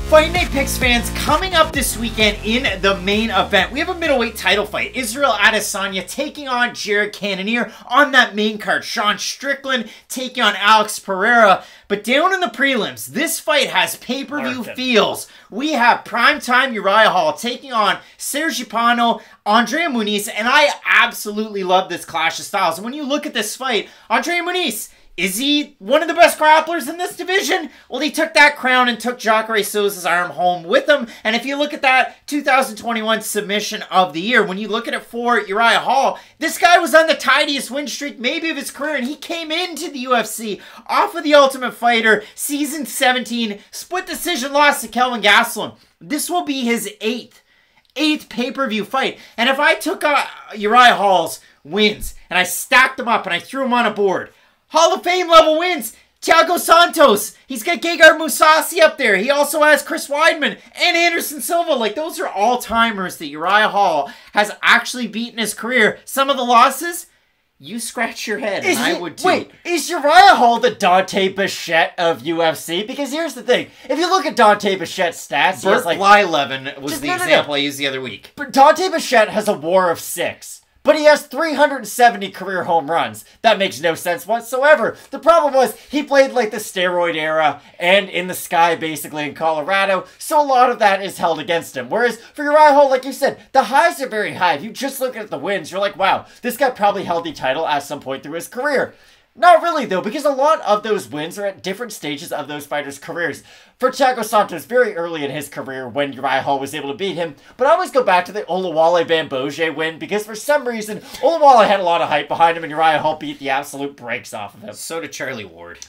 Fight Night Picks fans, coming up this weekend in the main event, we have a middleweight title fight. Israel Adesanya taking on Jared Cannonier on that main card. Sean Strickland taking on Alex Pereira. But down in the prelims, this fight has pay-per-view feels. We have Primetime Uriah Hall taking on Sergipano, Andre Muniz, and I absolutely love this clash of styles. And when you look at this fight, Andre Muniz, is he one of the best grapplers in this division? Well, he took that crown and took Jacare Souza's arm home with him. And if you look at that 2021 submission of the year, when you look at it for Uriah Hall, this guy was on the tidiest win streak maybe of his career, and he came into the UFC off of The Ultimate Fighter, Season 17, split decision loss to Kelvin Gastelum. This will be his eighth pay-per-view fight. And if I took Uriah Hall's wins and I stacked them up and I threw them on a board, Hall of Fame level wins. Thiago Santos. He's got Gegard Mousasi up there. He also has Chris Weidman and Anderson Silva. Like, those are all-timers that Uriah Hall has actually beaten his career. Some of the losses, you scratch your head, and I would too. Wait, is Uriah Hall the Dante Bichette of UFC? Because here's the thing. If you look at Dante Bichette's stats, Burt Blyleven was the example I used the other week. But Dante Bichette has a WAR of 6. But he has 370 career home runs. That makes no sense whatsoever. The problem was he played like the steroid era and in the sky basically in Colorado. So a lot of that is held against him. Whereas for Uriah Hall, like you said, the highs are very high. If you just look at the wins, you're like, wow, this guy probably held the title at some point through his career. Not really, though, because a lot of those wins are at different stages of those fighters' careers. For Thiago Santos, very early in his career when Uriah Hall was able to beat him, but I always go back to the Oluwale Bamboje win, because for some reason, Oluwale had a lot of hype behind him, and Uriah Hall beat the absolute brakes off of him. So did Charlie Ward.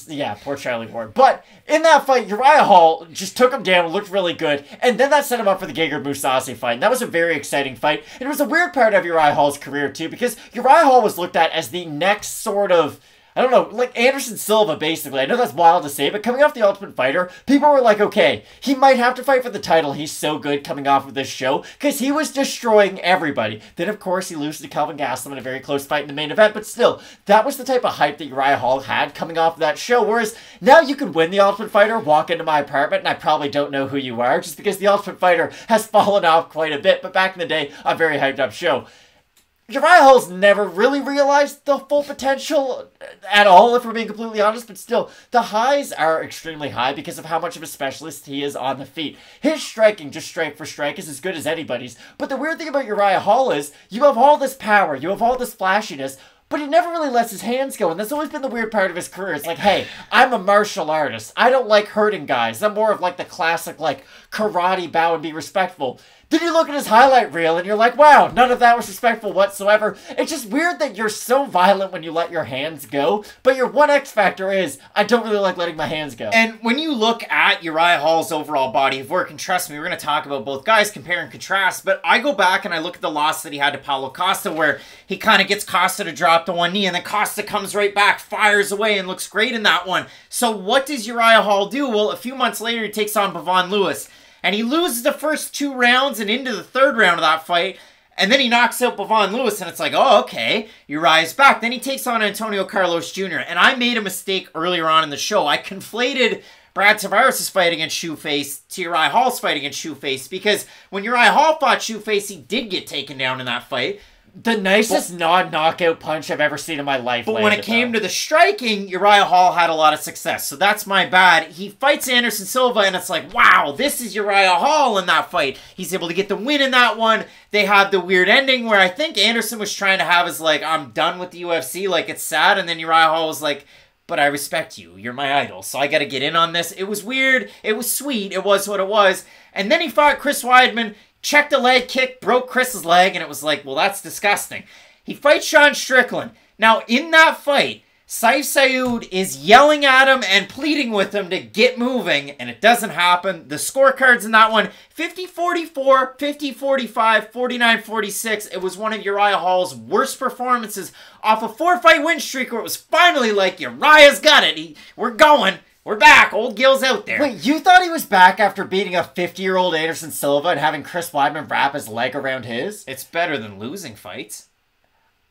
Yeah, poor Charlie Ward. But in that fight, Uriah Hall just took him down, looked really good, and then that set him up for the Gegard Mousasi fight. And that was a very exciting fight. And it was a weird part of Uriah Hall's career, too, because Uriah Hall was looked at as the next sort of, I don't know, like Anderson Silva, basically. I know that's wild to say, but coming off The Ultimate Fighter, people were like, okay, he might have to fight for the title. He's so good coming off of this show, because he was destroying everybody. Then, of course, he loses to Kelvin Gastelum in a very close fight in the main event, but still, that was the type of hype that Uriah Hall had coming off of that show, whereas now you could win The Ultimate Fighter, walk into my apartment, and I probably don't know who you are, just because The Ultimate Fighter has fallen off quite a bit, but back in the day, a very hyped up show. Uriah Hall's never really realized the full potential at all, if we're being completely honest, but still, the highs are extremely high because of how much of a specialist he is on the feet. His striking, just strike for strike, is as good as anybody's, but the weird thing about Uriah Hall is, you have all this power, you have all this flashiness, but he never really lets his hands go, and that's always been the weird part of his career. It's like, hey, I'm a martial artist. I don't like hurting guys. I'm more of like the classic, like, karate bow and be respectful. Then you look at his highlight reel and you're like, wow, none of that was respectful whatsoever. It's just weird that you're so violent when you let your hands go, but your one X factor is, I don't really like letting my hands go. And when you look at Uriah Hall's overall body of work, and trust me, we're going to talk about both guys, compare and contrast, but I go back and I look at the loss that he had to Paulo Costa, where he kind of gets Costa to drop to one knee, and then Costa comes right back, fires away, and looks great in that one. So what does Uriah Hall do? Well, a few months later, he takes on Bavon Lewis. And he loses the first 2 rounds and into the 3rd round of that fight. And then he knocks out Bavon Lewis. And it's like, oh, okay, Uriah's back. Then he takes on Antonio Carlos Jr. And I made a mistake earlier on in the show. I conflated Brad Tavares' fight against Shoeface to Uriah Hall's fight against Shoeface. Because when Uriah Hall fought Shoeface, he did get taken down in that fight. The nicest non-knockout punch I've ever seen in my life. But when it came to the striking, Uriah Hall had a lot of success. So that's my bad. He fights Anderson Silva, and it's like, wow, this is Uriah Hall in that fight. He's able to get the win in that one. They have the weird ending where I think Anderson was trying to have his, like, I'm done with the UFC, like, it's sad. And then Uriah Hall was like, but I respect you. You're my idol, so I got to get in on this. It was weird. It was sweet. It was what it was. And then he fought Chris Weidman. Checked a leg kick, broke Chris's leg, and it was like, well, that's disgusting. He fights Sean Strickland. Now, in that fight, Saif Saud is yelling at him and pleading with him to get moving, and it doesn't happen. The scorecards in that one, 50-44, 50-45, 49-46. It was one of Uriah Hall's worst performances off a 4-fight win streak where it was finally like, Uriah's got it. We're going. We're back. Old Gil's out there. Wait, you thought he was back after beating a 50-year-old Anderson Silva and having Chris Weidman wrap his leg around his? It's better than losing fights.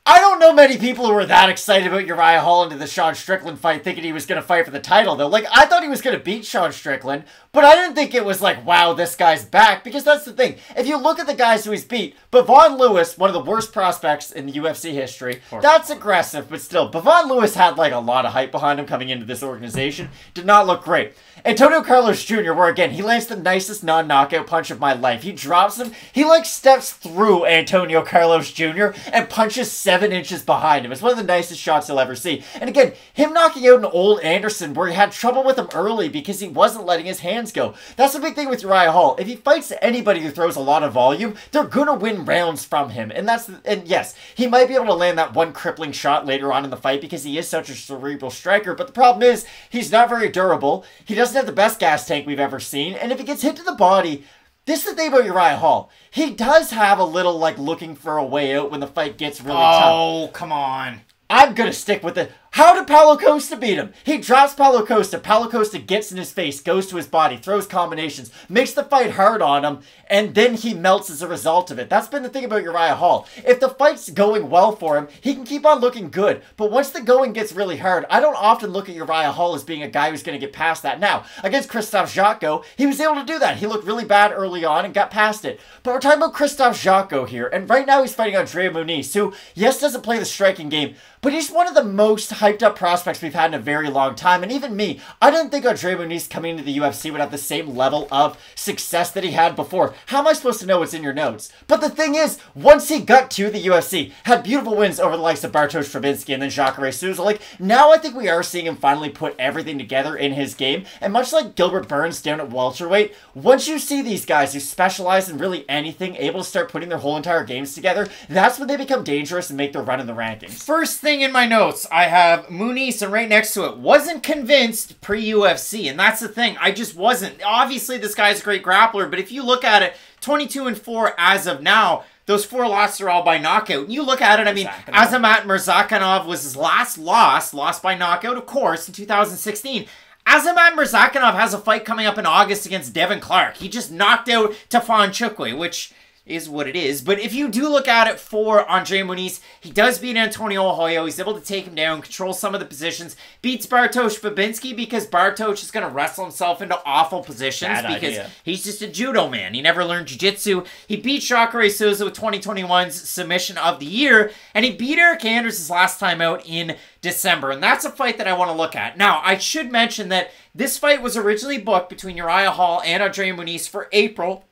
I don't know many people who were that excited about Uriah Hall into the Sean Strickland fight thinking he was going to fight for the title, though. Like, I thought he was going to beat Sean Strickland, but I didn't think it was like, wow, this guy's back, because that's the thing. If you look at the guys who he's beat, Bevon Lewis, one of the worst prospects in the UFC history, that's aggressive, but still, Bevon Lewis had like a lot of hype behind him coming into this organization. Did not look great. Antonio Carlos Jr., where again, he lands the nicest non-knockout punch of my life. He drops him, he like steps through Antonio Carlos Jr. and punches 7 inches behind him. It's one of the nicest shots you'll ever see. And again, him knocking out an old Anderson where he had trouble with him early because he wasn't letting his hands go. That's the big thing with Uriah Hall. If he fights anybody who throws a lot of volume, they're gonna win rounds from him. And yes, he might be able to land that one crippling shot later on in the fight because he is such a cerebral striker, but the problem is, he's not very durable. He doesn't have the best gas tank we've ever seen, and if he gets hit to the body, this is the thing about Uriah Hall. He does have a little, like, looking for a way out when the fight gets really tough. Oh, come on. I'm gonna stick with it. How did Paulo Costa beat him? He drops Paulo Costa. Paulo Costa gets in his face, goes to his body, throws combinations, makes the fight hard on him, and then he melts as a result of it. That's been the thing about Uriah Hall. If the fight's going well for him, he can keep on looking good. But once the going gets really hard, I don't often look at Uriah Hall as being a guy who's going to get past that. Now, against Krzysztof Jotko, he was able to do that. He looked really bad early on and got past it. But we're talking about Krzysztof Jotko here, and right now he's fighting Andre Muniz, who, yes, doesn't play the striking game, but he's one of the most hyped up prospects we've had in a very long time. And even me, I didn't think Andre Muniz coming into the UFC would have the same level of success that he had before. How am I supposed to know what's in your notes? But the thing is, once he got to the UFC, had beautiful wins over the likes of Bartosz Fabinski and then Jacare Souza, like, now I think we are seeing him finally put everything together in his game. And much like Gilbert Burns down at welterweight, once you see these guys who specialize in really anything able to start putting their whole entire games together, that's when they become dangerous and make their run in the rankings. First thing in my notes, I have Muniz, and right next to it, wasn't convinced pre-UFC, and that's the thing. I just wasn't. Obviously, this guy's a great grappler, but if you look at it, 22-4 as of now, those 4 losses are all by knockout. And you look at it, I mean, Azamat Murzakanov was his last lost by knockout, of course, in 2016. Azamat Murzakanov has a fight coming up in August against Devin Clark. He just knocked out Tafon Chukwu, which is what it is. But if you do look at it for Andre Muniz, he does beat Antonio Hoyo. He's able to take him down, control some of the positions, beats Bartosz Fabinski because Bartosz is going to wrestle himself into awful positions because he's just a judo man. He never learned jiu-jitsu. He beat Jacare Souza with 2021's submission of the year, and he beat Eric Anders his last time out in December, and that's a fight that I want to look at. Now, I should mention that this fight was originally booked between Uriah Hall and Andre Muniz for April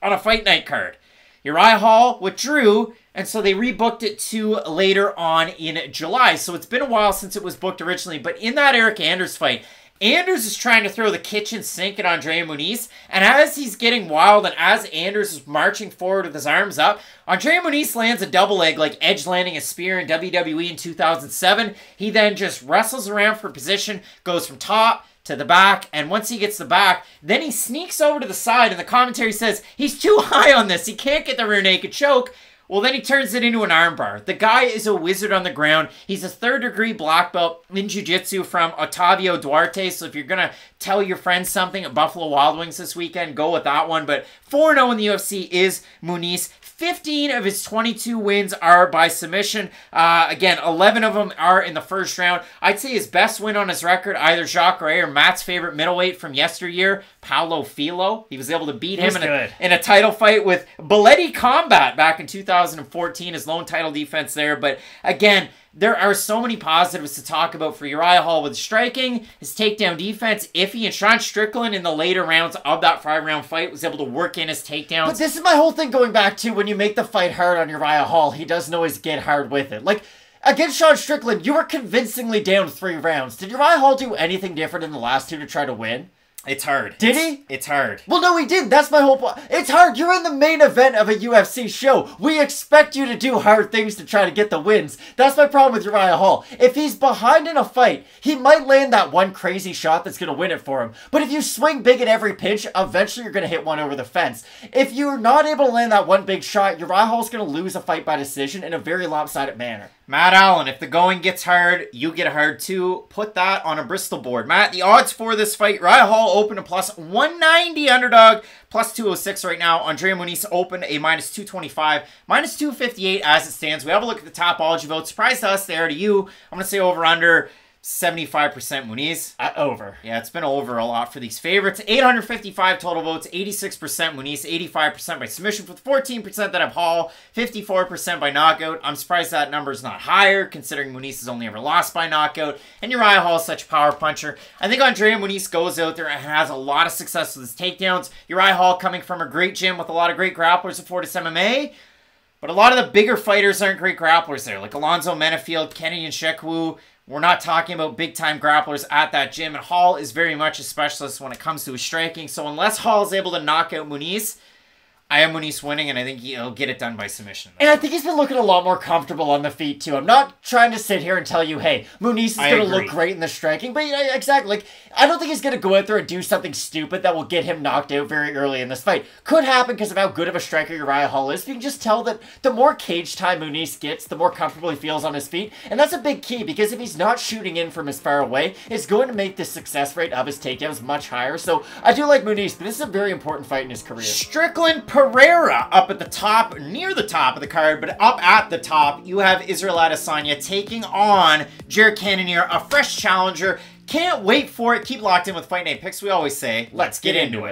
on a fight night card. Uriah Hall withdrew, and so they rebooked it to later on in July. So it's been a while since it was booked originally. But in that Eric Anders fight, Anders is trying to throw the kitchen sink at Andre Muniz. And as he's getting wild and as Anders is marching forward with his arms up, Andre Muniz lands a double leg like Edge landing a spear in WWE in 2007. He then just wrestles around for position, goes from top to the back, and once he gets the back, then he sneaks over to the side, and the commentary says he's too high on this. He can't get the rear naked choke. Well, then he turns it into an armbar. The guy is a wizard on the ground. He's a 3rd-degree black belt in jiu-jitsu from Otavio Duarte, so if you're going to tell your friends something at Buffalo Wild Wings this weekend, go with that one. But 4-0 in the UFC is Muniz. 15 of his 22 wins are by submission. Again, 11 of them are in the first round. I'd say his best win on his record, either Jacare or Matt's favorite middleweight from yesteryear, Paulo Filho. He was able to beat him in a title fight with Belletti Combat back in 2014, his lone title defense there. But again, there are so many positives to talk about for Uriah Hall with striking, his takedown defense, iffy, and Sean Strickland in the later rounds of that 5-round fight was able to work in his takedowns. But this is my whole thing going back to when you make the fight hard on Uriah Hall, he doesn't always get hard with it. Like, against Sean Strickland, you were convincingly down 3 rounds. Did Uriah Hall do anything different in the last 2 to try to win? It's hard. Did he? It's hard. Well, no, he didn't. That's my whole point. It's hard. You're in the main event of a UFC show. We expect you to do hard things to try to get the wins. That's my problem with Uriah Hall. If he's behind in a fight, he might land that one crazy shot that's going to win it for him. But if you swing big at every pinch, eventually you're going to hit one over the fence. If you're not able to land that one big shot, Uriah Hall's going to lose a fight by decision in a very lopsided manner. Matt Allen, if the going gets hard, you get hard too. Put that on a Bristol board. Matt, the odds for this fight, Uriah Hall open a plus 190 underdog, plus 206 right now. Andre Muniz open a minus 225, minus 258 as it stands. We have a look at the Topology vote. Surprise to us, they are to you. I'm going to say over under 75% Muniz. Over. Yeah, it's been over a lot for these favorites. 855 total votes, 86% Muniz, 85% by submission, with 14% that have Hall, 54% by knockout. I'm surprised that number is not higher, considering Muniz has only ever lost by knockout, and Uriah Hall is such a power puncher. I think Andre Muniz goes out there and has a lot of success with his takedowns. Uriah Hall coming from a great gym with a lot of great grapplers at Fortis MMA, but a lot of the bigger fighters aren't great grapplers there, like Alonzo Menafield, Kenny and Shekwu. We're not talking about big-time grapplers at that gym, and Hall is very much a specialist when it comes to his striking. So unless Hall is able to knock out Muniz, I have Muniz winning, and I think he'll get it done by submission. And I think he's been looking a lot more comfortable on the feet, too. I'm not trying to sit here and tell you, hey, Muniz is going to look great in the striking. But yeah, exactly. Like, I don't think he's going to go out there and do something stupid that will get him knocked out very early in this fight. Could happen because of how good of a striker Uriah Hall is. You can just tell that the more cage time Muniz gets, the more comfortable he feels on his feet. And that's a big key, because if he's not shooting in from as far away, it's going to make the success rate of his takedowns much higher. So I do like Muniz, but this is a very important fight in his career. Strickland Pereira up at the top, near the top of the card, but up at the top, you have Israel Adesanya taking on Jared Cannonier, a fresh challenger. Can't wait for it. Keep locked in with Fight Night Picks. We always say, let's get into it.